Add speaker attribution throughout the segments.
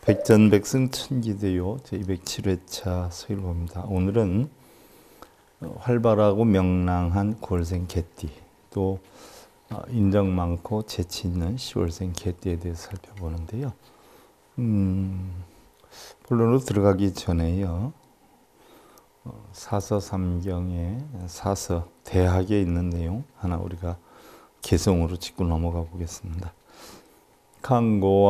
Speaker 1: 백전백승 천기대요 제207회차 서일보입니다. 오늘은 활발하고 명랑한 9월생 개띠, 또 인정 많고 재치 있는 10월생 개띠에 대해서 살펴보는데요. 본론으로 들어가기 전에요. 사서 삼경의 사서 대학에 있는 내용 하나 우리가 개성으로 짚고 넘어가 보겠습니다. 강고할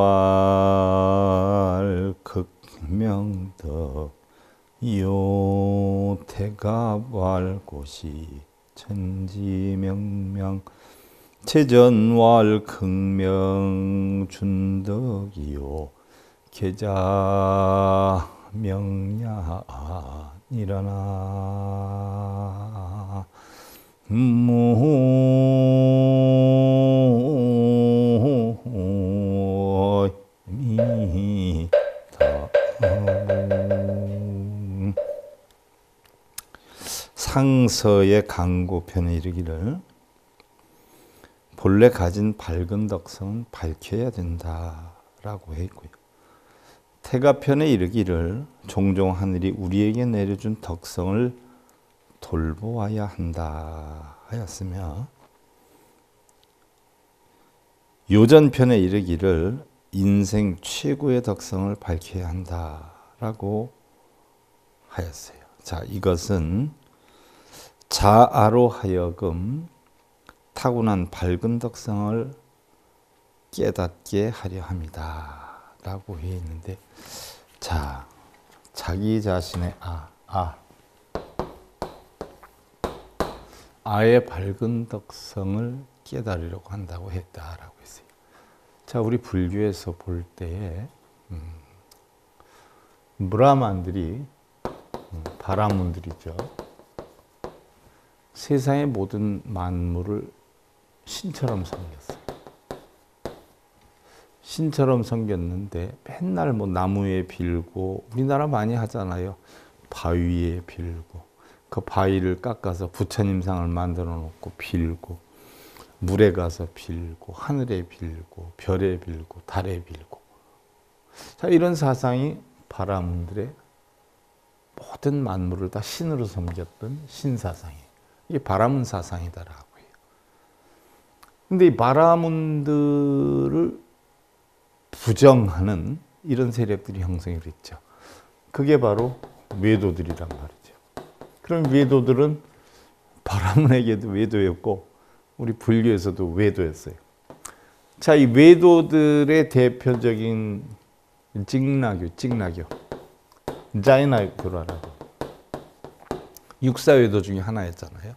Speaker 1: 극명덕 요태갑왈 곳이 천지명명 체전왈 극명준덕이요 계자 명야니라나 상서의 강고편에 이르기를 본래 가진 밝은 덕성은 밝혀야 된다라고 했고요. 태가편에 이르기를 종종 하늘이 우리에게 내려준 덕성을 돌보아야 한다 하였으며, 요전편에 이르기를 인생 최고의 덕성을 밝혀야 한다라고 하였어요. 자, 이것은 자아로 하여금 타고난 밝은 덕성을 깨닫게 하려 합니다 라고 해 있는데, 자, 자기 자신의 아의 밝은 덕성을 깨달으려고 한다고 했다라고 했어요. 자, 우리 불교에서 볼 때에 브라만들이 바라문들이죠. 세상의 모든 만물을 신처럼 섬겼어요. 신처럼 섬겼는데 맨날 뭐 나무에 빌고, 우리나라 많이 하잖아요. 바위에 빌고, 그 바위를 깎아서 부처님상을 만들어 놓고 빌고, 물에 가서 빌고, 하늘에 빌고, 별에 빌고, 달에 빌고. 자, 이런 사상이 바라문들의 모든 만물을 다 신으로 섬겼던 신사상이에요. 이게 바라문 사상이다라고 해요. 근데 이 바라문들을 부정하는 이런 세력들이 형성이 됐죠. 그게 바로 외도들이란 말이죠. 그럼 외도들은 바라문에게도 외도였고 우리 불교에서도 외도였어요. 자, 이 외도들의 대표적인 찍나교, 자이나교라고 육사외도 중에 하나였잖아요.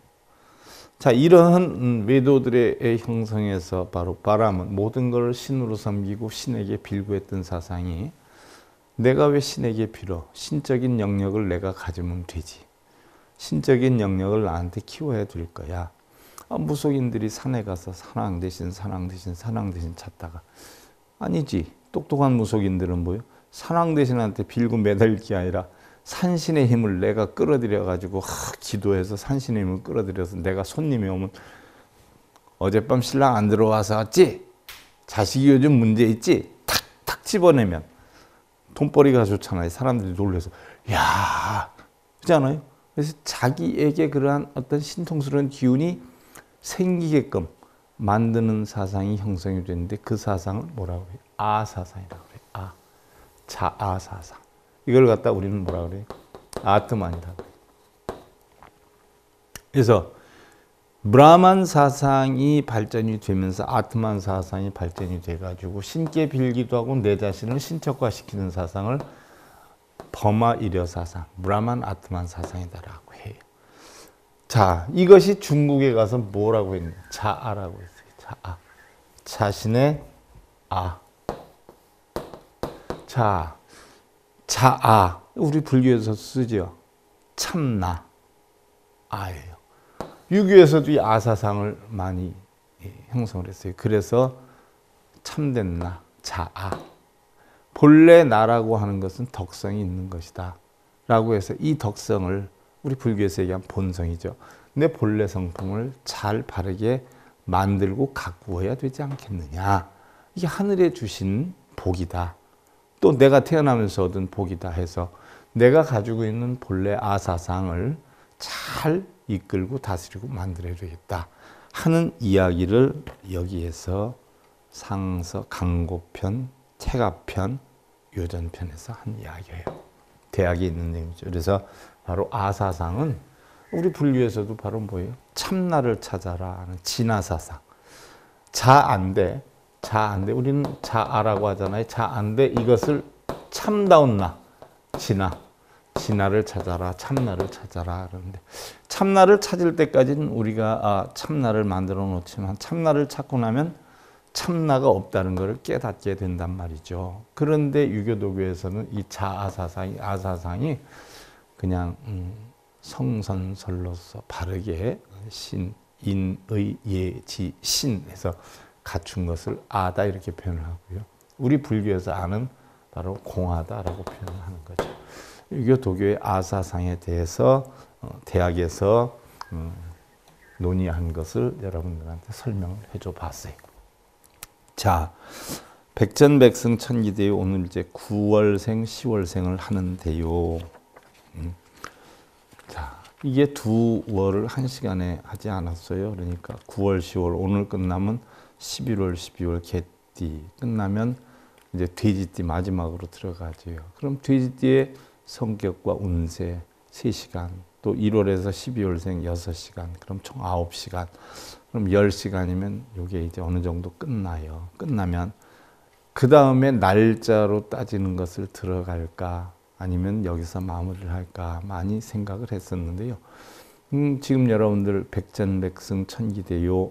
Speaker 1: 자, 이러한 외도들의 형성에서 바로 바람은 모든 것을 신으로 섬기고 신에게 빌고했던 사상이, 내가 왜 신에게 빌어? 신적인 영역을 내가 가지면 되지. 신적인 영역을 나한테 키워야 될 거야. 무속인들이 산에 가서 산왕 대신 찾다가, 아니지. 똑똑한 무속인들은 뭐요? 산왕 대신한테 빌고 매달릴 게 아니라 산신의 힘을 내가 끌어들여 가지고 기도해서 산신의 힘을 끌어들여서, 내가 손님이 오면 어젯밤 신랑 안 들어와서 왔지? 자식이 요즘 문제 있지? 탁탁 집어내면 돈벌이가 좋잖아요. 사람들이 놀라서 야, 그렇잖아요. 그래서 자기에게 그러한 어떤 신통스러운 기운이 생기게끔 만드는 사상이 형성이 되는데, 그 사상을 뭐라고 해요? 아사상이라고 그래요. 자아사상. 이걸 갖다 우리는 뭐라 그래요? 아트만이다. 그래서 브라만 사상이 발전이 되면서 아트만 사상이 발전이 돼가지고 신께 빌기도 하고 내 자신을 신척화시키는 사상을 버마이려 사상, 브라만 아트만 사상이다라고 해요. 자, 이것이 중국에 가서 뭐라고 했냐? 자아라고 했어요. 자아. 자신의 자, 자아, 우리 불교에서 쓰죠. 참나, 아예요. 유교에서도 이 아사상을 많이 형성을 했어요. 그래서 참된 나, 자아. 본래 나라고 하는 것은 덕성이 있는 것이다 라고 해서, 이 덕성을 우리 불교에서 얘기한 본성이죠. 내 본래 성품을 잘 바르게 만들고 가꾸어야 되지 않겠느냐. 이게 하늘에 주신 복이다 또 내가 태어나면서 얻은 복이다 해서 내가 가지고 있는 본래 아사상을 잘 이끌고 다스리고 만들어야 되겠다 하는 이야기를 여기에서 상서 강고편, 태가편, 요전편에서 한 이야기예요. 대학에 있는 내용이죠. 그래서 바로 아사상은 우리 불교에서도 바로 뭐예요? 참나를 찾아라 하는 진아사상. 자안돼, 자안돼. 우리는 자아라고 하잖아요. 자안돼 이것을 참다운 나, 진아를 찾아라, 참나를 찾아라 그러는데 참나를 찾을 때까지는 우리가 참나를 만들어 놓지만 참나를 찾고 나면 참나가 없다는 것을 깨닫게 된단 말이죠. 그런데 유교도교에서는 이 자아사상이, 아사상이 그냥 성선설로서 바르게 신, 인, 의, 예, 지, 신에서 갖춘 것을 아다 이렇게 표현을 하고요. 우리 불교에서 아는 바로 공하다라고 표현을 하는 거죠. 유교도교의 아사상에 대해서 대학에서 논의한 것을 여러분들한테 설명을 해줘 봤어요. 자, 백전백승 천기대요. 오늘 이제 9월생, 10월생을 하는데요. 자, 이게 두 월을 한 시간에 하지 않았어요. 그러니까 9월, 10월 오늘 끝나면 11월, 12월 개띠 끝나면 이제 돼지띠 마지막으로 들어가죠. 그럼 돼지띠의 성격과 운세 3시간, 또 1월에서 12월생 6시간, 그럼 총 9시간. 그럼 10시간이면 이게 이제 어느 정도 끝나요. 끝나면 그 다음에 날짜로 따지는 것을 들어갈까 아니면 여기서 마무리를 할까 많이 생각을 했었는데요. 지금 여러분들 백전백승 천기대요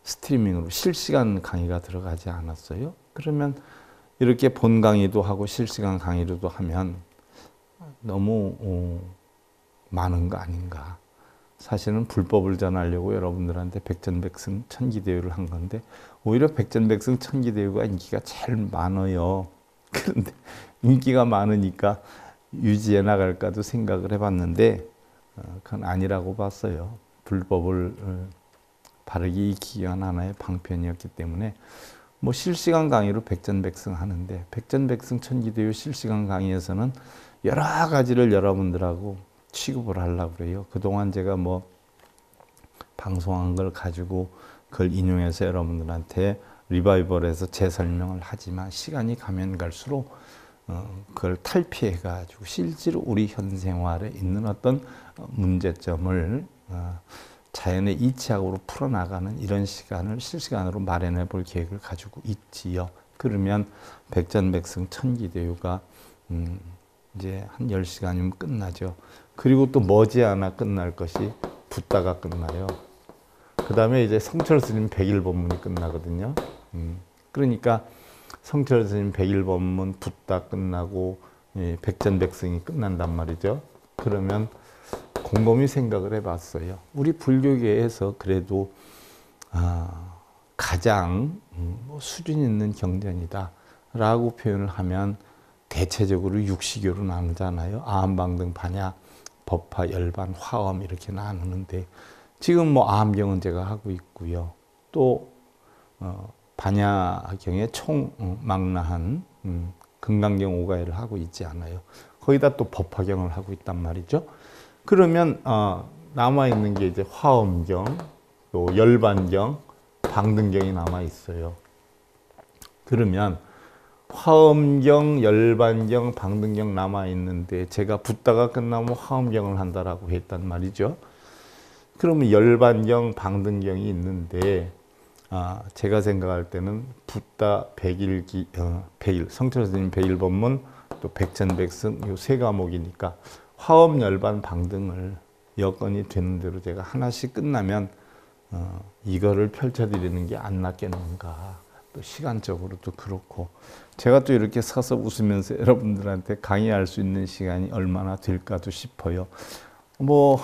Speaker 1: 스트리밍으로 실시간 강의가 들어가지 않았어요. 그러면 이렇게 본 강의도 하고 실시간 강의로도 하면 너무 많은 거 아닌가. 사실은 불법을 전하려고 여러분들한테 백전백승 천기대요를 한 건데 오히려 백전백승 천기대요가 인기가 제일 많아요. 그런데 인기가 많으니까 유지해 나갈까도 생각을 해봤는데 그건 아니라고 봤어요. 불법을 바르게 익히기 위한 하나의 방편이었기 때문에 뭐 실시간 강의로 백전백승 하는데 백전백승 천기대요 실시간 강의에서는 여러 가지를 여러분들하고 취급을 하려고 그래요. 그동안 제가 뭐 방송한 걸 가지고 그걸 인용해서 여러분들한테 리바이벌해서 재설명을 하지만 시간이 가면 갈수록 그걸 탈피해 가지고 실제로 우리 현 생활에 있는 어떤 문제점을 자연의 이치학으로 풀어나가는 이런 시간을 실시간으로 마련해 볼 계획을 가지고 있지요. 그러면 백전백승 천기대요가 이제 한 10시간이면 끝나죠. 그리고 또 머지않아 끝날 것이 붓다가 끝나요. 그 다음에 이제 성철 스님 100일 법문이 끝나거든요. 그러니까 성철 스님 100일 법문 붓다 끝나고 백전백승이 끝난단 말이죠. 그러면 곰곰이 생각을 해봤어요. 우리 불교계에서 그래도 가장 수준 있는 경전이다 라고 표현을 하면 대체적으로 육시교로 나누잖아요. 아함방등, 반야, 법화, 열반, 화엄 이렇게 나누는데 지금 뭐 아함경은 제가 하고 있고요. 또 반야경의 총망라한 금강경 오가회를 하고 있지 않아요. 거기다 또 법화경을 하고 있단 말이죠. 그러면 남아있는 게 이제 화엄경, 또 열반경, 방등경이 남아있어요. 그러면 화엄경, 열반경, 방등경 남아있는데 제가 붓다가 끝나면 화엄경을 한다라고 했단 말이죠. 그러면 열반경, 방등경이 있는데 제가 생각할 때는 붓다 100일, 성철 스님 100일 법문, 또 백전백승 이 세 과목이니까 화엄, 열반, 방등을 여건이 되는 대로 제가 하나씩 끝나면 이거를 펼쳐드리는 게 안 낫겠는가. 또 시간적으로도 그렇고 제가 또 이렇게 서서 웃으면서 여러분들한테 강의할 수 있는 시간이 얼마나 될까도 싶어요. 뭐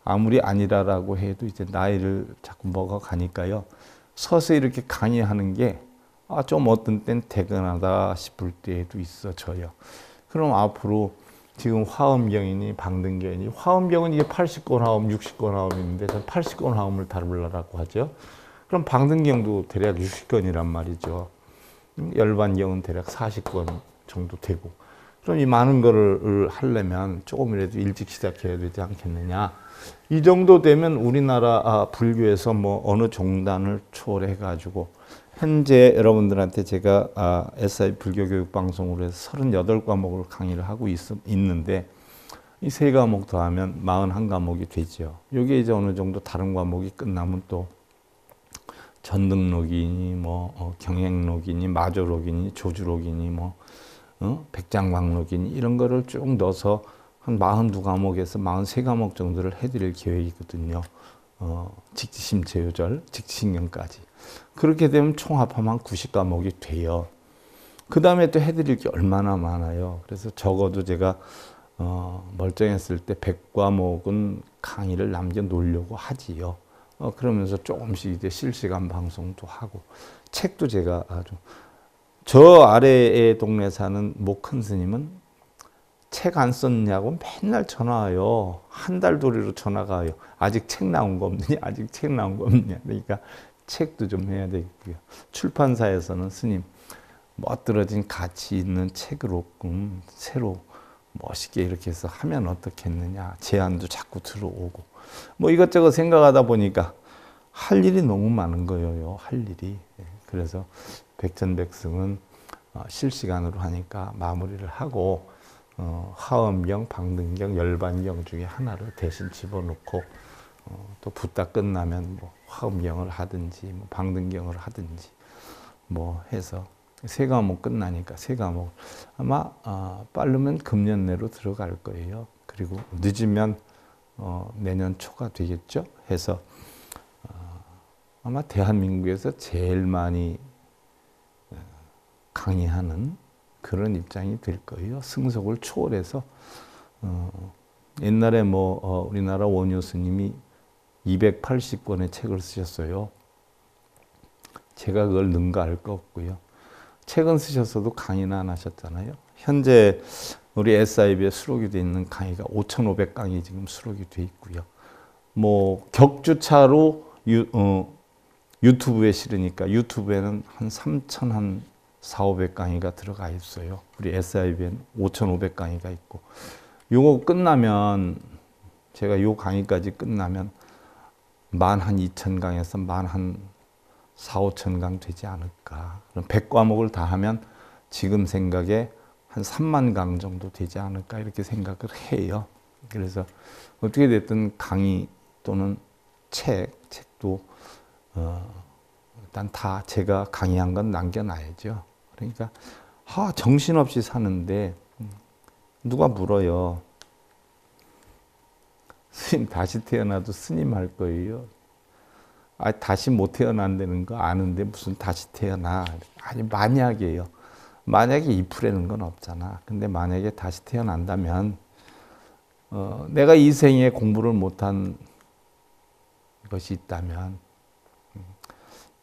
Speaker 1: 아무리 아니라라고 해도 이제 나이를 자꾸 먹어가니까요. 서서 이렇게 강의하는 게 좀 어떤 땐 대견하다 싶을 때도 있어져요. 그럼 앞으로 지금 화엄경이니 방등경이니 화엄경은 이게 80권 화엄, 60권 화엄인데 전 80권 화엄을 다루려고 하죠. 그럼 방등경도 대략 60권이란 말이죠. 열반경은 대략 40권 정도 되고, 그럼 이 많은 거를 하려면 조금이라도 일찍 시작해야 되지 않겠느냐. 이 정도 되면 우리나라 불교에서 뭐 어느 종단을 초월해 가지고 현재 여러분들한테 제가 SI 불교교육방송으로 해서 38과목을 강의를 하고 있는데, 이 3과목 더하면 41과목이 되죠. 이게 이제 어느 정도 다른 과목이 끝나면 또 전등록이니 경행록이니 마조록이니 조주록이니 백장광록이니 이런 거를 쭉 넣어서 한 42과목에서 43과목 정도를 해드릴 계획이거든요. 직지심체요절, 직지신경까지. 그렇게 되면 총합하면 90과목이 돼요. 그 다음에 또 해드릴 게 얼마나 많아요. 그래서 적어도 제가 멀쩡했을 때 100과목은 강의를 남겨놓으려고 하지요. 그러면서 조금씩 이제 실시간 방송도 하고, 책도 제가 저 아래의 동네 사는 모 큰 스님은 책 안 썼냐고 맨날 전화 와요. 한 달 도리로 전화가 와요. 아직 책 나온 거 없느냐? 아직 책 나온 거 없느냐? 그러니까 책도 좀 해야 되겠고요. 출판사에서는 스님, 멋들어진 가치 있는 책으로 새로 멋있게 이렇게 해서 하면 어떻겠느냐. 제안도 자꾸 들어오고. 뭐 이것저것 생각하다 보니까 할 일이 너무 많은 거예요. 할 일이. 그래서 백전백승은 실시간으로 하니까 마무리를 하고, 하엄경, 방등경, 열반경 중에 하나를 대신 집어넣고, 또 붓다 끝나면 뭐 화엄경을 하든지 뭐 방등경을 하든지 뭐 해서 3과목 끝나니까 3과목 아마 빠르면 금년 내로 들어갈 거예요. 그리고 늦으면 내년 초가 되겠죠. 해서 아마 대한민국에서 제일 많이 강의하는 그런 입장이 될 거예요. 승속을 초월해서. 옛날에 우리나라 원효 스님이 280권의 책을 쓰셨어요. 제가 그걸 능가할 거 없고요. 책은 쓰셨어도 강의는 안 하셨잖아요. 현재 우리 SIB에 수록이 돼 있는 강의가 5,500강이 지금 수록이 돼 있고요. 뭐 격주차로 유튜브에 실으니까 유튜브에는 한 3,400~500강의가 들어가 있어요. 우리 SIB에는 5,500강의가 있고, 요거 끝나면 제가 요 강의까지 끝나면 12,000강에서 14,000~15,000강 되지 않을까. 그럼 100과목을 다 하면 지금 생각에 한 30,000강 정도 되지 않을까 이렇게 생각을 해요. 그래서 어떻게 됐든 강의 또는 책도 일단 다 제가 강의한 건 남겨놔야죠. 그러니까 정신없이 사는데 누가 물어요. 스님 다시 태어나도 스님 할 거예요. 다시 못 태어난다는 거 아는데 무슨 다시 태어나. 아니 만약에요. 만약에 if라는 건 없잖아. 근데 만약에 다시 태어난다면 내가 이 생에 공부를 못한 것이 있다면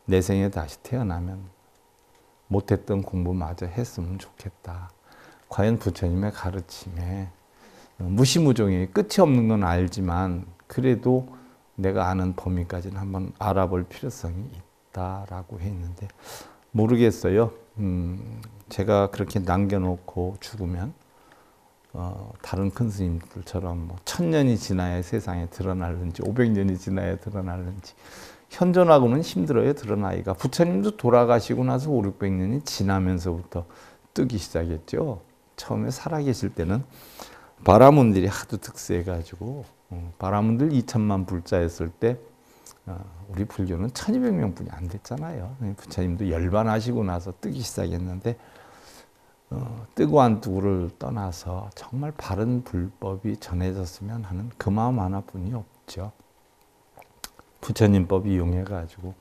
Speaker 1: 내 생에 다시 태어나면 못했던 공부마저 했으면 좋겠다. 과연 부처님의 가르침에 무시무종이 끝이 없는 건 알지만 그래도 내가 아는 범위까지는 한번 알아볼 필요성이 있다라고 했는데 모르겠어요. 제가 그렇게 남겨놓고 죽으면 다른 큰 스님들처럼 1000년이 지나야 세상에 드러날는지 500년이 지나야 드러날는지 현존하고는 힘들어요. 드러나기가. 부처님도 돌아가시고 나서 500~600년이 지나면서부터 뜨기 시작했죠. 처음에 살아계실 때는 바라문들이 하도 득세해가지고 바라문들 2천만 불자였을 때 우리 불교는 1200명뿐이 안 됐잖아요. 부처님도 열반하시고 나서 뜨기 시작했는데 뜨고 안 뜨고를 떠나서 정말 바른 불법이 전해졌으면 하는 그 마음 하나뿐이 없죠. 부처님 법 이용해가지고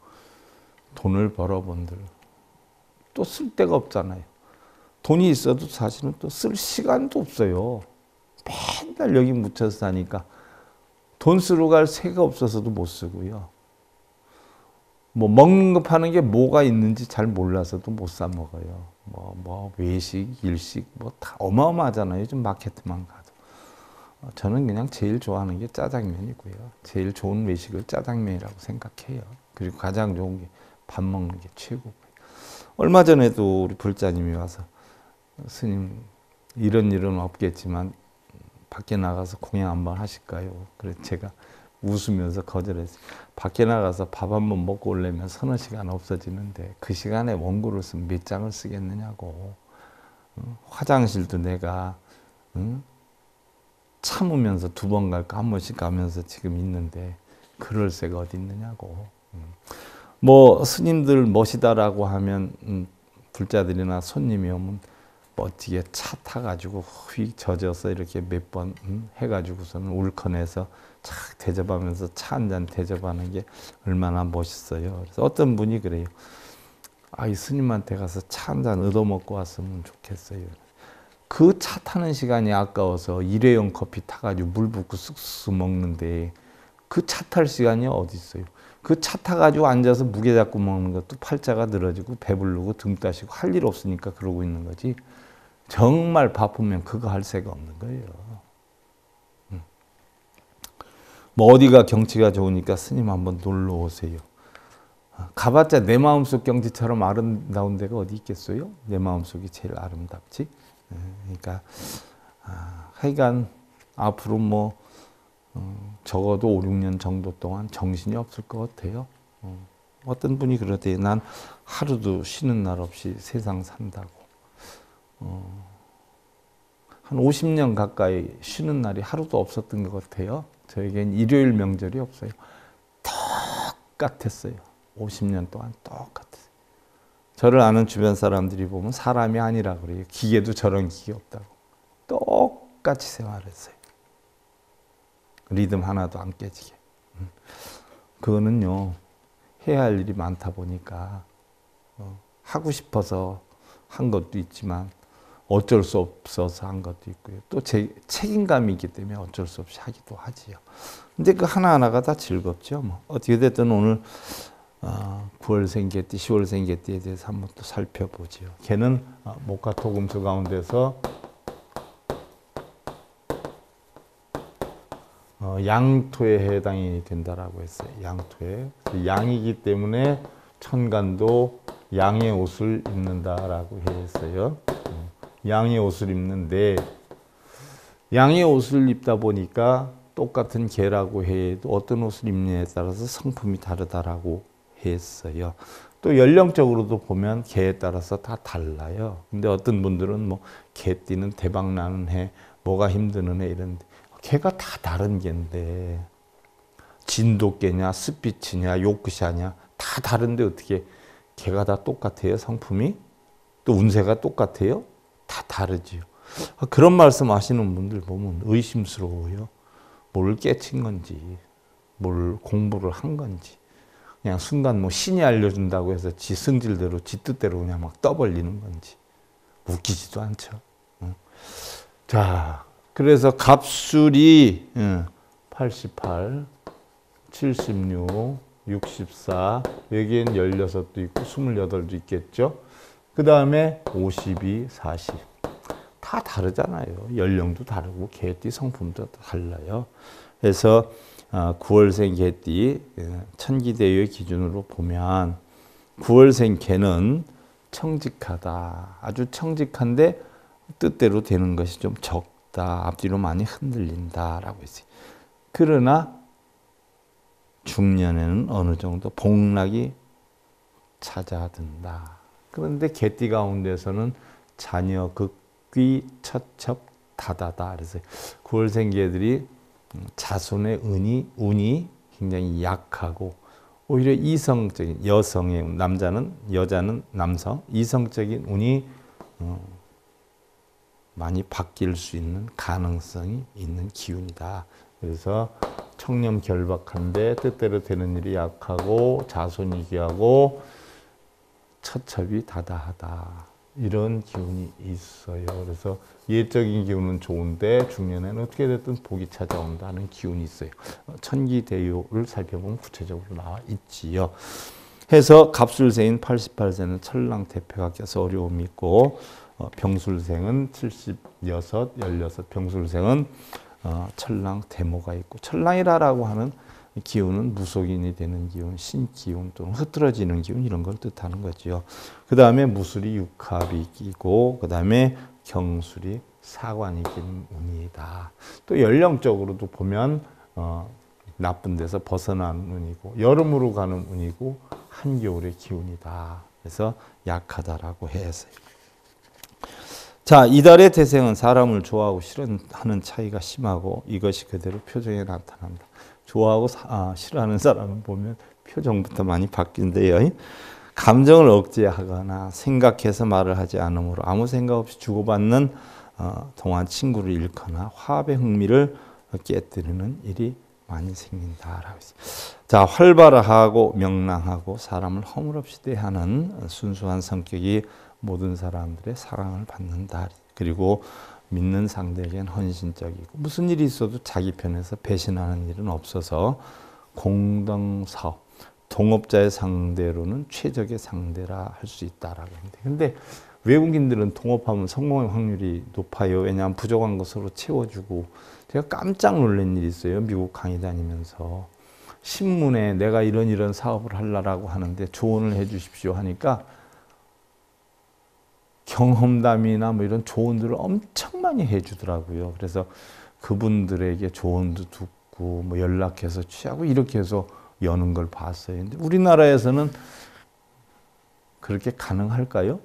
Speaker 1: 돈을 벌어본들 또 쓸 데가 없잖아요. 돈이 있어도 사실은 또 쓸 시간도 없어요. 맨날 여기 묻혀서 사니까 돈 쓰러 갈 새가 없어서도 못 쓰고요. 뭐 먹는 거 파는 게 뭐가 있는지 잘 몰라서도 못 사 먹어요. 외식, 일식 다 어마어마하잖아요. 요즘 마케트만 가도. 저는 그냥 제일 좋아하는 게 짜장면이고요. 제일 좋은 외식을 짜장면이라고 생각해요. 그리고 가장 좋은 게 밥 먹는 게 최고고요. 얼마 전에도 우리 불자님이 와서 스님 이런 일은 없겠지만 밖에 나가서 공양 한번 하실까요? 그래서 제가 웃으면서 거절했어요. 밖에 나가서 밥 한번 먹고 오려면 서너 시간 없어지는데 그 시간에 원고를 쓰면 몇 장을 쓰겠느냐고. 화장실도 내가 참으면서 두 번 갈까 한 번씩 가면서 지금 있는데 그럴 새가 어디 있느냐고. 뭐 스님들 멋이다라고 하면 불자들이나 손님이 오면 멋지게 차 타가지고 휙 젖어서 이렇게 몇 번 해가지고서는 울커내서 착 대접하면서 차 한 잔 대접하는 게 얼마나 멋있어요. 그래서 어떤 분이 그래요. 아, 이 스님한테 가서 차 한 잔 얻어먹고 왔으면 좋겠어요. 그 차 타는 시간이 아까워서 일회용 커피 타가지고 물 붓고 쓱쓱 먹는데 그 차 탈 시간이 어디 있어요. 그 차 타가지고 앉아서 무게 잡고 먹는 것도 팔자가 늘어지고 배부르고 등 따시고 할 일 없으니까 그러고 있는 거지. 정말 바쁘면 그거 할 새가 없는 거예요. 뭐 어디가 경치가 좋으니까 스님 한번 놀러 오세요. 가봤자 내 마음속 경치처럼 아름다운 데가 어디 있겠어요? 내 마음속이 제일 아름답지. 그러니까 하여간 앞으로 뭐 적어도 5, 6년 정도 동안 정신이 없을 것 같아요. 어떤 분이 그러대요. 난 하루도 쉬는 날 없이 세상 산다고. 한 50년 가까이 쉬는 날이 하루도 없었던 것 같아요. 저에겐 일요일 명절이 없어요. 똑같았어요. 50년 동안 똑같았어요. 저를 아는 주변 사람들이 보면 사람이 아니라 그래요. 기계도 저런 기계 없다고. 똑같이 생활했어요. 리듬 하나도 안 깨지게. 그거는요. 해야 할 일이 많다 보니까 하고 싶어서 한 것도 있지만 어쩔 수 없어서 한 것도 있고요. 또 책임감이 있기 때문에 어쩔 수 없이 하기도 하지요. 근데 그 하나하나가 다 즐겁죠. 뭐 어떻게 됐든 오늘 9월생 개띠, 10월생 개띠에 대해서 한번 또 살펴보지요. 걔는 목화토금수 가운데서 양토에 해당이 된다라고 했어요. 양토에. 양이기 때문에 천간도 양의 옷을 입는다라고 했어요. 양의 옷을 입는데 양의 옷을 입다 보니까 똑같은 개라고 해도 어떤 옷을 입느냐에 따라서 성품이 다르다라고 했어요. 또 연령적으로도 보면 개에 따라서 다 달라요. 근데 어떤 분들은 뭐 개띠는 대박 나는 해, 뭐가 힘드는 해 이런데 개가 다 다른 개인데 진돗개냐 스피츠냐 요크샤냐 다 다른데 어떻게 개가 다 똑같아요? 성품이? 또 운세가 똑같아요? 다 다르지요. 그런 말씀 하시는 분들 보면 의심스러워요. 뭘 깨친 건지, 뭘 공부를 한 건지, 그냥 순간 뭐 신이 알려준다고 해서 지 성질대로, 지 뜻대로 그냥 막 떠벌리는 건지, 웃기지도 않죠. 자, 그래서 갑술이 88, 76, 64, 여기엔 16도 있고 28도 있겠죠. 그 다음에 52, 40. 다 다르잖아요. 연령도 다르고 개띠 성품도 달라요. 그래서 9월생 개띠 천기대유의 기준으로 보면 9월생 개는 청직하다. 아주 청직한데 뜻대로 되는 것이 좀 적다. 앞뒤로 많이 흔들린다라고 했어요. 그러나 중년에는 어느 정도 복락이 찾아든다. 그런데 개띠 가운데서는 자녀 극귀 처첩 다다다. 그래서 9월생 개들이 자손의 운이 굉장히 약하고 오히려 이성적인 여성의 남자는 여자는 남성 이성적인 운이 많이 바뀔 수 있는 가능성이 있는 기운이다. 그래서 청렴 결박한데 뜻대로 되는 일이 약하고 자손이 귀하고 처첩이 다다하다. 이런 기운이 있어요. 그래서 예적인 기운은 좋은데 중년에는 어떻게 됐든 복이 찾아온다는 기운이 있어요. 천기대요를 살펴보면 구체적으로 나와 있지요. 해서 갑술생인 88세는 천랑 대패가 껴서 어려움이 있고 병술생은 76, 16 병술생은 천랑 대모가 있고 천랑이라고 하는 기운은 무속인이 되는 기운, 신기운 또는 흐트러지는 기운 이런 걸 뜻하는 거죠. 그 다음에 무술이 육합이 끼고 그 다음에 경술이 사관이 끼는 운이다. 또 연령적으로도 보면 나쁜 데서 벗어난 운이고 여름으로 가는 운이고 한겨울의 기운이다. 그래서 약하다라고 해서 자, 이달의 태생은 사람을 좋아하고 싫어하는 차이가 심하고 이것이 그대로 표정에 나타난다. 좋아하고 싫어하는 사람을 보면 표정부터 많이 바뀐대요. 감정을 억제하거나 생각해서 말을 하지 않으므로 아무 생각 없이 주고받는 동안 친구를 잃거나 화합의 흥미를 깨뜨리는 일이 많이 생긴다라고 했어요. 자, 활발하고 명랑하고 사람을 허물없이 대하는 순수한 성격이 모든 사람들의 사랑을 받는다. 그리고 믿는 상대에겐 헌신적이고 무슨 일이 있어도 자기 편에서 배신하는 일은 없어서 공동사업, 동업자의 상대로는 최적의 상대라 할 수 있다라고 했는데 근데 외국인들은 동업하면 성공의 확률이 높아요. 왜냐하면 부족한 거 서로 채워주고 제가 깜짝 놀란 일이 있어요. 미국 강의 다니면서 신문에 내가 이런 사업을 하려고 하는데 조언을 해 주십시오 하니까 경험담이나 뭐 이런 조언들을 엄청 많이 해주더라고요. 그래서 그분들에게 조언도 듣고 뭐 연락해서 취하고 이렇게 해서 여는 걸 봤어요. 근데 우리나라에서는 그렇게 가능할까요?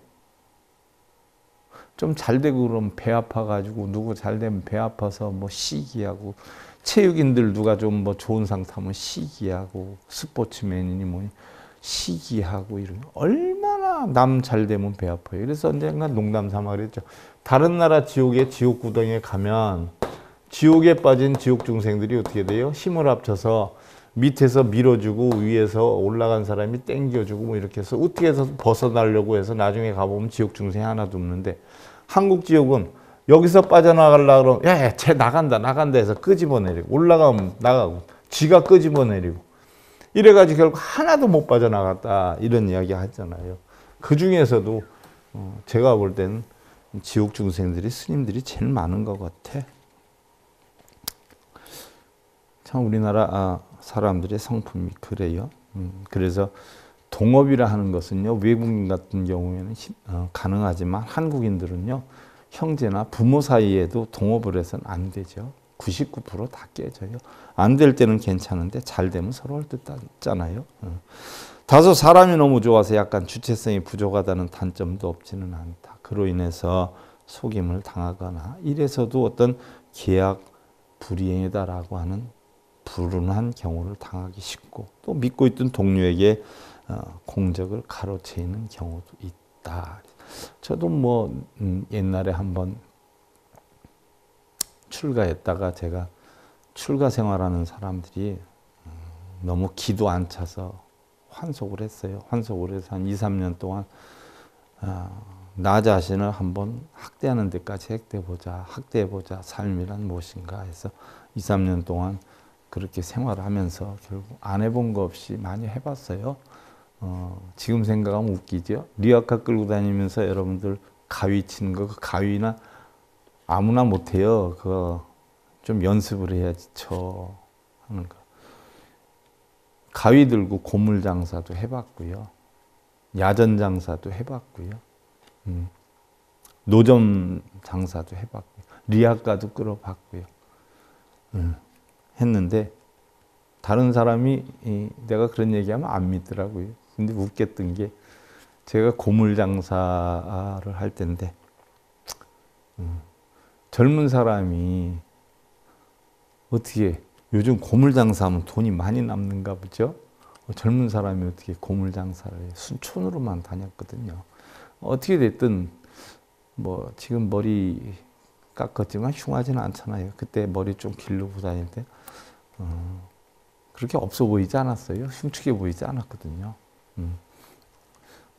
Speaker 1: 좀 잘 되고 그러면 배 아파가지고 누구 잘 되면 배 아파서 뭐 시기하고 체육인들 누가 좀 뭐 좋은 상 타면 시기하고 스포츠맨이니 뭐니 시기하고 이런 얼마나 남 잘 되면 배 아파요. 그래서 언젠가 농담 삼아 그랬죠. 다른 나라 지옥에 지옥 구덩이에 가면 지옥에 빠진 지옥 중생들이 어떻게 돼요? 힘을 합쳐서 밑에서 밀어주고 위에서 올라간 사람이 땡겨주고 뭐 이렇게 해서 어떻게 해서 벗어나려고 해서 나중에 가보면 지옥 중생이 하나도 없는데 한국 지옥은 여기서 빠져나가려고 그러면 야, 쟤 나간다 해서 끄집어내리고 올라가면 나가고 지가 끄집어내리고 이래가지고 결국 하나도 못 빠져나갔다 이런 이야기 하잖아요. 그 중에서도 제가 볼 때는 지옥 중생들이 스님들이 제일 많은 것 같아. 참 우리나라 사람들의 성품이 그래요. 그래서 동업이라 하는 것은요 외국인 같은 경우에는 가능하지만 한국인들은요 형제나 부모 사이에도 동업을 해서는 안 되죠. 99% 다 깨져요. 안 될 때는 괜찮은데 잘 되면 서로 헐뜯잖아요. 다소 사람이 너무 좋아서 약간 주체성이 부족하다는 단점도 없지는 않다. 그로 인해서 속임을 당하거나 이래서도 어떤 계약 불이행이다라고 하는 불운한 경우를 당하기 쉽고 또 믿고 있던 동료에게 공적을 가로채이는 경우도 있다. 저도 뭐 옛날에 한번 출가했다가 제가 출가 생활하는 사람들이 너무 기도 안 차서 환속을 했어요. 환속을 해서 한 2, 3년 동안 나 자신을 한번 학대하는 데까지 학대해보자. 삶이란 무엇인가 해서 2, 3년 동안 그렇게 생활하면서 결국 안 해본 거 없이 많이 해봤어요. 지금 생각하면 웃기죠. 리아카 끌고 다니면서 여러분들 가위 치는 거, 그 가위나 아무나 못해요. 그거 좀 연습을 해야지 쳐 하는 거. 가위 들고 고물 장사도 해봤고요. 야전 장사도 해봤고요. 노점 장사도 해봤고요. 리아카도 끌어봤고요. 했는데 다른 사람이 내가 그런 얘기하면 안 믿더라고요. 근데 웃겼던 게 제가 고물 장사를 할 때인데 젊은 사람이 어떻게 요즘 고물 장사하면 돈이 많이 남는가 보죠. 젊은 사람이 어떻게 고물 장사를 해요. 순촌으로만 다녔거든요. 어떻게 됐든 뭐 지금 머리 깎았지만 흉하지는 않잖아요. 그때 머리 좀 기르고 다닐 때 그렇게 없어 보이지 않았어요. 흉측해 보이지 않았거든요.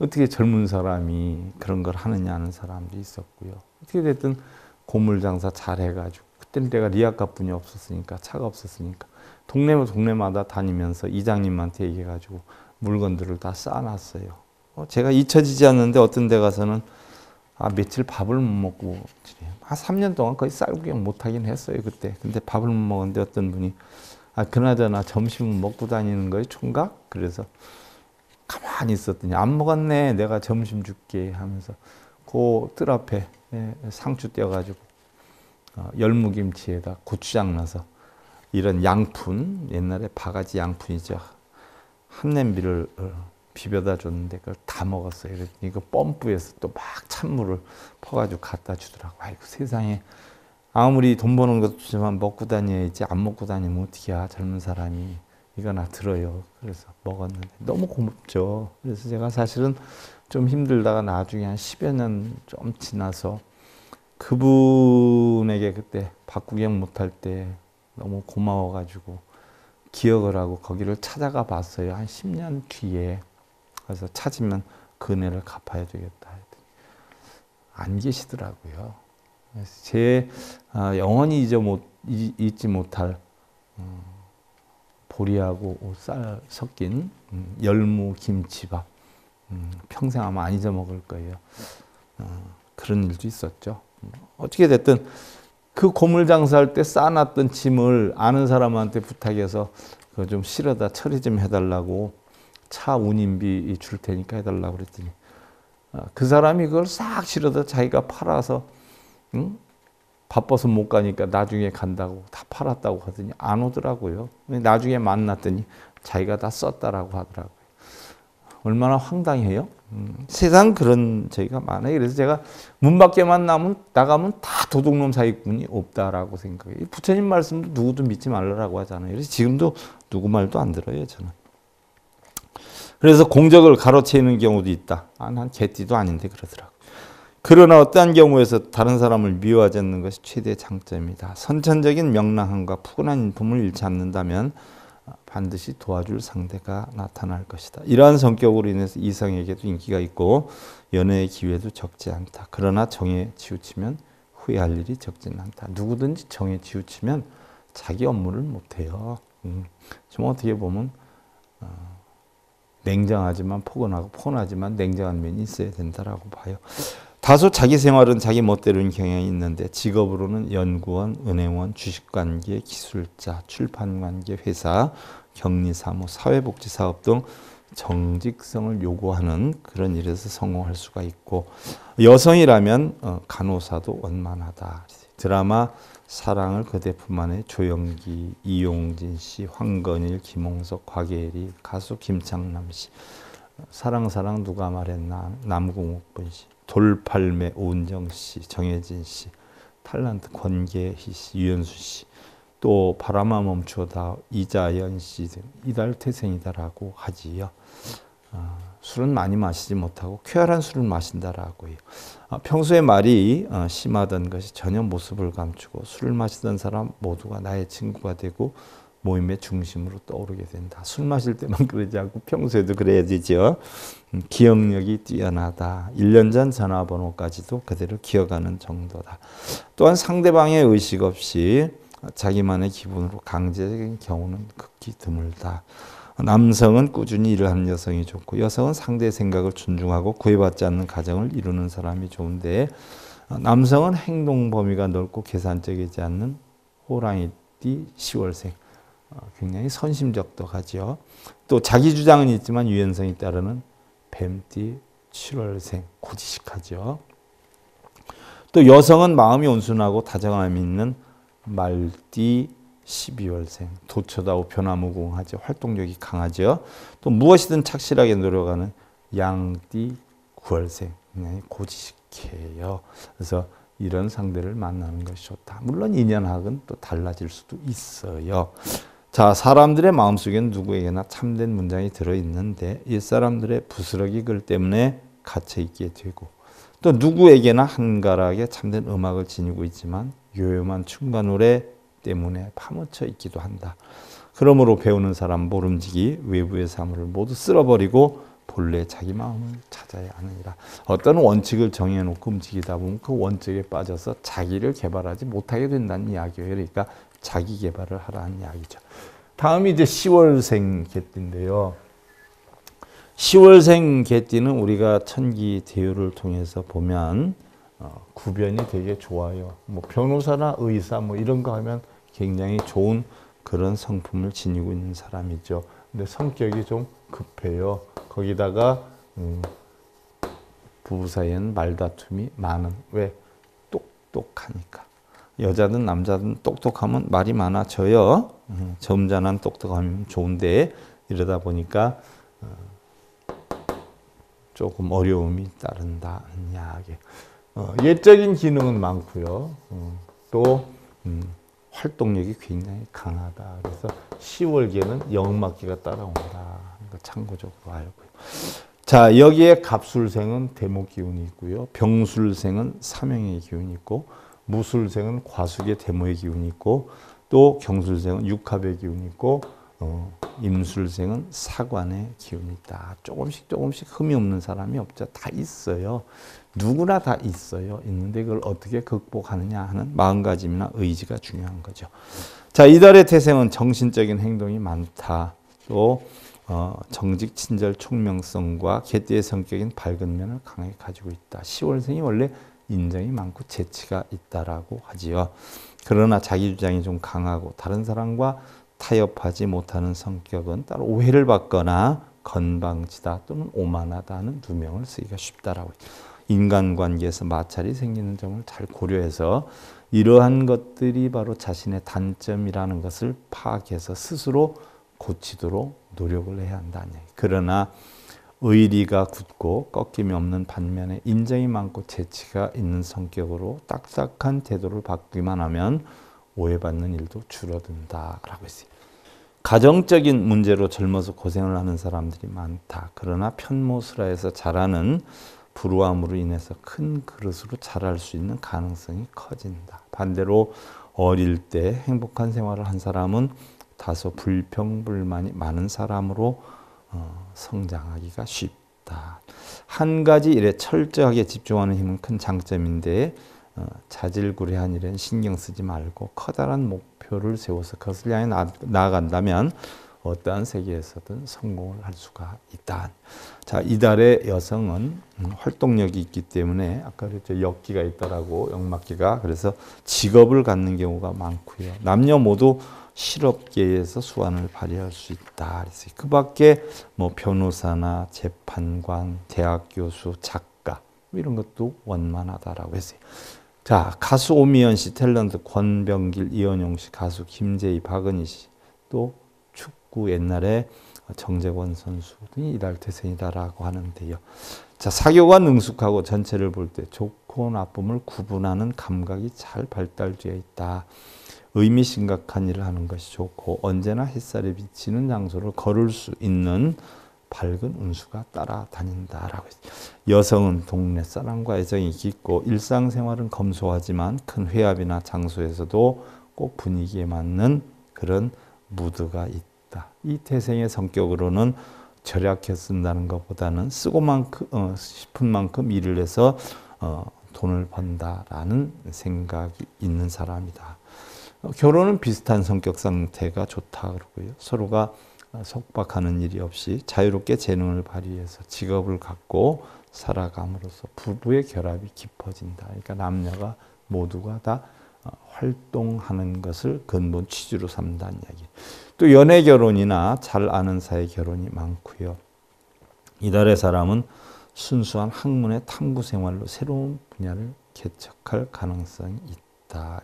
Speaker 1: 어떻게 젊은 사람이 그런 걸 하느냐 하는 사람도 있었고요. 어떻게 됐든 고물 장사 잘 해가지고 그때는 내가 리아카뿐이 없었으니까 차가 없었으니까 동네마다 다니면서 이장님한테 얘기해가지고 물건들을 다 쌓아놨어요. 제가 잊혀지지 않는데 어떤 데 가서는 며칠 밥을 못 먹고 한 3년 동안 거의 쌀구경 못하긴 했어요 그때. 근데 밥을 못 먹었는데 어떤 분이 그나저나 점심은 먹고 다니는 거지 총각? 그래서 가만히 있었더니 안 먹었네. 내가 점심 줄게 하면서 그 뜰 앞에 상추 떼어가지고 열무김치에다 고추장 넣어서 이런 양푼, 옛날에 바가지 양푼이죠. 한 냄비를 비벼다 줬는데 그걸 다 먹었어요. 그랬더니 이거 펌프에서 또 막 찬물을 퍼가지고 갖다 주더라고. 아이고 세상에, 아무리 돈 버는 것도 좋지만 먹고 다녀야지, 안 먹고 다니면 어떡해, 젊은 사람이. 이거나 들어요. 그래서 먹었는데 너무 고맙죠. 그래서 제가 사실은 좀 힘들다가 나중에 한 10여 년 좀 지나서 그분에게 그때 박구경 못할 때 너무 고마워가지고 기억을 하고 거기를 찾아가 봤어요. 한 10년 뒤에. 그래서 찾으면 그 은혜를 갚아야 되겠다 했더니 안 계시더라고요. 그래서 제 영원히 잊지 못할 보리하고 쌀 섞인 열무 김치밥, 평생 아마 안 잊어먹을 거예요. 그런 일도 있었죠. 어떻게 됐든 그 고물 장사할 때 쌓아놨던 짐을 아는 사람한테 부탁해서 그거 좀 실어다 처리 좀 해달라고, 차 운임비 줄 테니까 해달라고 그랬더니 그 사람이 그걸 싹 실어다 자기가 팔아서, 바빠서 못 가니까 나중에 간다고 다 팔았다고 하더니 안 오더라고요. 나중에 만났더니 자기가 다 썼다라고 하더라고요. 얼마나 황당해요. 세상 그런 저희가 많아요. 그래서 제가 문 밖에만 나가면 다 도둑놈 사기꾼이 없다라고 생각해요. 부처님 말씀도 누구도 믿지 말라고 하잖아요. 그래서 지금도 누구 말도 안 들어요, 저는. 그래서 공적을 가로채는 경우도 있다. 난 개띠도 아닌데 그러더라고요. 그러나 어떠한 경우에서 다른 사람을 미워하지 않는 것이 최대의 장점이다. 선천적인 명랑함과 푸근한 인품을 잃지 않는다면 반드시 도와줄 상대가 나타날 것이다. 이러한 성격으로 인해서 이성에게도 인기가 있고 연애의 기회도 적지 않다. 그러나 정에 치우치면 후회할 일이 적지는 않다. 누구든지 정에 치우치면 자기 업무를 못해요. 좀 어떻게 보면 냉정하지만 포근하고 포근하지만 냉정한 면이 있어야 된다라고 봐요. 다소 자기 생활은 자기 멋대로인 경향이 있는데 직업으로는 연구원, 은행원, 주식관계, 기술자, 출판관계, 회사, 격리사무, 사회복지사업 등 정직성을 요구하는 그런 일에서 성공할 수가 있고, 여성이라면 간호사도 원만하다. 드라마 사랑을 그대품 안에 조영기, 이용진 씨, 황건일, 김홍석, 곽예리, 가수 김창남 씨, 사랑 누가 말했나, 남궁옥분 씨, 돌팔매 오은정 씨, 정혜진 씨, 탤런트 권계희 씨, 유현수 씨, 또 바람아 멈추어다 이자연 씨 등 이달 태생이다라고 하지요. 술은 많이 마시지 못하고 쾌활한 술을 마신다라고 해요. 평소에 말이 심하던 것이 전혀 모습을 감추고 술을 마시던 사람 모두가 나의 친구가 되고 모임의 중심으로 떠오르게 된다. 술 마실 때만 그러지 않고 평소에도 그래야 되죠. 기억력이 뛰어나다. 1년 전 전화번호까지도 그대로 기억하는 정도다. 또한 상대방의 의식 없이 자기만의 기분으로 강제적인 경우는 극히 드물다. 남성은 꾸준히 일을 하는 여성이 좋고 여성은 상대의 생각을 존중하고 구애받지 않는 가정을 이루는 사람이 좋은데, 남성은 행동 범위가 넓고 계산적이지 않는 호랑이띠 10월생, 굉장히 선심적덕하죠. 또 자기 주장은 있지만 유연성이 따르는 뱀띠 7월생, 고지식하죠. 또 여성은 마음이 온순하고 다정함이 있는 말띠 12월생, 도처다고 변화무궁하죠. 활동력이 강하죠. 또 무엇이든 착실하게 노력하는 양띠 9월생, 고지식해요. 그래서 이런 상대를 만나는 것이 좋다. 물론 인연학은 또 달라질 수도 있어요. 자, 사람들의 마음속에는 누구에게나 참된 문장이 들어있는데 옛사람들의 부스러기 글 때문에 갇혀있게 되고, 또 누구에게나 한가락에 참된 음악을 지니고 있지만 요염한 춘간노래 때문에 파묻혀 있기도 한다. 그러므로 배우는 사람 모름지기 외부의 사물을 모두 쓸어버리고 본래 자기 마음을 찾아야 하느니라. 어떤 원칙을 정해놓고 움직이다 보면 그 원칙에 빠져서 자기를 개발하지 못하게 된다는 이야기예요. 그러니까 자기 개발을 하라는 이야기죠. 다음이 이제 10월생 개띠인데요. 10월생 개띠는 우리가 천기 대유를 통해서 보면 구변이 되게 좋아요. 뭐 변호사나 의사 뭐 이런 거 하면 굉장히 좋은 그런 성품을 지니고 있는 사람이죠. 근데 성격이 좀 급해요. 거기다가 부부 사이에는 말다툼이 많은. 왜? 똑똑하니까. 여자든 남자든 똑똑하면 말이 많아져요. 점잖은 똑똑하면 좋은데 이러다 보니까 조금 어려움이 따른다는 이야기. 예적인 기능은 많고요. 또 활동력이 굉장히 강하다. 그래서 10월계는 영막기가 따라온다. 그러니까 참고적으로 알고요. 자, 여기에 갑술생은 대목 기운이 있고요. 병술생은 사명의 기운이 있고, 무술생은 과숙의 대모의 기운이 있고, 또 경술생은 육합의 기운이 있고, 임술생은 사관의 기운이 있다. 조금씩 흠이 없는 사람이 없죠. 다 있어요. 누구나 다 있어요. 있는데 그걸 어떻게 극복하느냐 하는 마음가짐이나 의지가 중요한 거죠. 자, 이달의 태생은 정신적인 행동이 많다. 또 정직, 친절, 총명성과 개띠의 성격인 밝은 면을 강하게 가지고 있다. 10월생이 원래 인정이 많고 재치가 있다라고 하지요. 그러나 자기 주장이 좀 강하고 다른 사람과 타협하지 못하는 성격은 따로 오해를 받거나 건방지다 또는 오만하다는 누명을 쓰기가 쉽다라고. 인간관계에서 마찰이 생기는 점을 잘 고려해서 이러한 것들이 바로 자신의 단점이라는 것을 파악해서 스스로 고치도록 노력을 해야 한다는 얘기. 그러나 의리가 굳고 꺾임이 없는 반면에 인정이 많고 재치가 있는 성격으로 딱딱한 태도를 바뀌기만 하면 오해받는 일도 줄어든다라고 했어요. 가정적인 문제로 젊어서 고생을 하는 사람들이 많다. 그러나 편모스라에서 자라는 불우함으로 인해서 큰 그릇으로 자랄 수 있는 가능성이 커진다. 반대로 어릴 때 행복한 생활을 한 사람은 다소 불평불만이 많은 사람으로 성장하기가 쉽다. 한 가지 일에 철저하게 집중하는 힘은 큰 장점인데 자질구레한 일엔 신경 쓰지 말고 커다란 목표를 세워서 그것을 향해 나아간다면 어떠한 세계에서든 성공을 할 수가 있다. 자, 이달의 여성은 활동력이 있기 때문에 아까 그랬죠. 역기가 있더라고, 역막기가. 그래서 직업을 갖는 경우가 많고요. 남녀 모두 실업계에서 수완을 발휘할 수 있다. 그래서 그 밖에 뭐 변호사나 재판관, 대학 교수, 작가 이런 것도 원만하다라고 했어요. 자, 가수 오미연 씨, 탤런트 권병길, 이현용 씨, 가수 김재희, 박은희 씨, 또 축구 옛날에 정재권 선수 등이 이달 태생이다라고 하는데요. 자, 사교가 능숙하고 전체를 볼 때 좋고 나쁨을 구분하는 감각이 잘 발달되어 있다. 의미 심각한 일을 하는 것이 좋고 언제나 햇살이 비치는 장소를 걸을 수 있는 밝은 운수가 따라다닌다라고 했어요. 여성은 동네 사람과 애정이 깊고 일상생활은 검소하지만 큰 회합이나 장소에서도 꼭 분위기에 맞는 그런 무드가 있다. 이 태생의 성격으로는 절약해 쓴다는 것보다는 쓰고 싶은 만큼 일을 해서 돈을 번다라는 생각이 있는 사람이다. 결혼은 비슷한 성격 상태가 좋다 그러고요. 서로가 속박하는 일이 없이 자유롭게 재능을 발휘해서 직업을 갖고 살아감으로써 부부의 결합이 깊어진다. 그러니까 남녀가 모두가 다 활동하는 것을 근본 취지로 삼는다는 이야기. 또 연애 결혼이나 잘 아는 사이 결혼이 많고요. 이달의 사람은 순수한 학문의 탐구 생활로 새로운 분야를 개척할 가능성이 있다.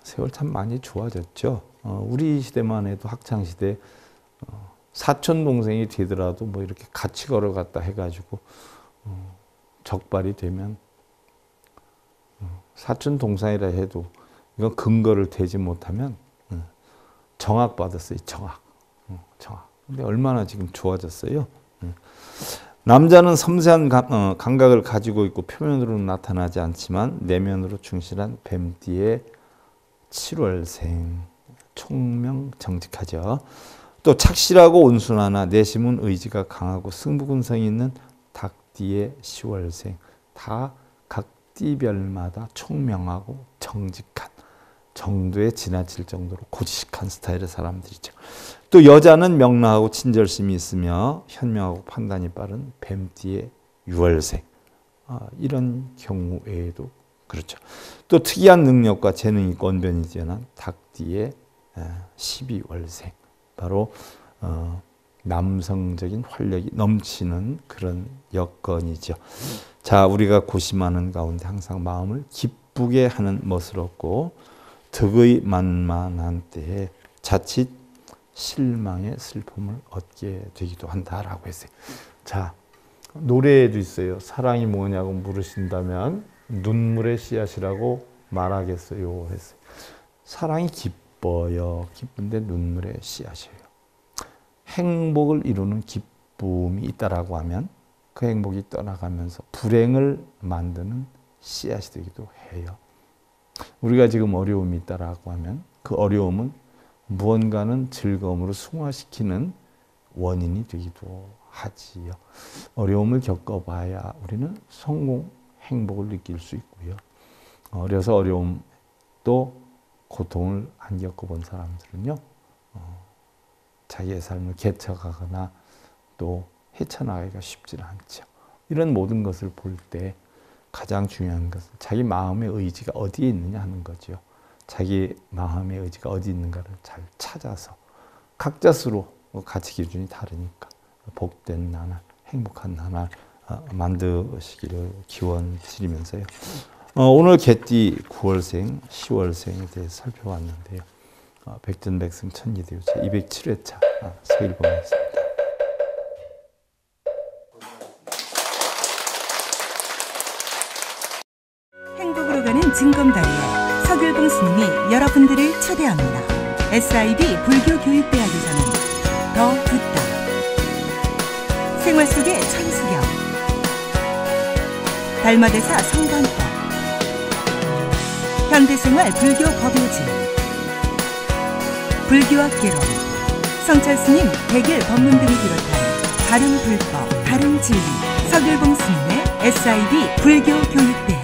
Speaker 1: 세월 참 많이 좋아졌죠. 우리 시대만 해도 학창 시대 사촌 동생이 되더라도 뭐 이렇게 같이 걸어갔다 해가지고 적발이 되면 사촌 동생이라 해도 이건 근거를 대지 못하면 정학 받았어요. 정학. 근데 얼마나 지금 좋아졌어요. 남자는 섬세한 감각을 가지고 있고 표면으로는 나타나지 않지만 내면으로 충실한 뱀띠의 7월생, 총명 정직하죠. 또 착실하고 온순하나 내심은 의지가 강하고 승부근성이 있는 닭띠의 10월생. 다 각 띠별마다 총명하고 정직한 정도에 지나칠 정도로 고지식한 스타일의 사람들이죠. 또 여자는 명랑하고 친절심이 있으며 현명하고 판단이 빠른 뱀띠의 6월생. 이런 경우에도 그렇죠. 또 특이한 능력과 재능이 있고 언변이 뛰어난 닭띠의 12월생. 바로 남성적인 활력이 넘치는 그런 여건이죠. 자, 우리가 고심하는 가운데 항상 마음을 기쁘게 하는 멋스럽고 덕의 만만한 때에 자칫 실망의 슬픔을 얻게 되기도 한다라고 했어요. 자, 노래에도 있어요. 사랑이 뭐냐고 물으신다면 눈물의 씨앗이라고 말하겠어요 했어요. 사랑이 기뻐요. 기쁜데 눈물의 씨앗이에요. 행복을 이루는 기쁨이 있다라고 하면 그 행복이 떠나가면서 불행을 만드는 씨앗이 되기도 해요. 우리가 지금 어려움이 있다라고 하면 그 어려움은 무언가는 즐거움으로 승화시키는 원인이 되기도 하지요. 어려움을 겪어봐야 우리는 성공, 행복을 느낄 수 있고요. 어려서 어려움 또 고통을 안 겪어본 사람들은요, 자기의 삶을 개척하거나 또 헤쳐나가기가 쉽지는 않죠. 이런 모든 것을 볼 때 가장 중요한 것은 자기 마음의 의지가 어디에 있느냐 하는 거죠. 자기 마음의 의지가 어디 있는가를 잘 찾아서 각자 스스로 가치 기준이 다르니까 복된 나날, 행복한 나날 만드시기를 기원 드리면서요. 오늘 개띠 9월생, 10월생에 대해서 살펴봤는데요. 백전백승 천리대우 제 207회차 서일봉이었습니다.
Speaker 2: 행복으로 가는 징검다리에 서길봉 스님이 여러분들을 초대합니다. SIB 불교교육대학에서는 더 듣다, 생활 속의 천수경, 달마대사 성관법, 현대생활 불교 법요지, 불교학 개론, 성찰스님 백일 법문 등을 비롯한 다른 불법, 다른 진리, 서길봉 스님의 SIB 불교교육대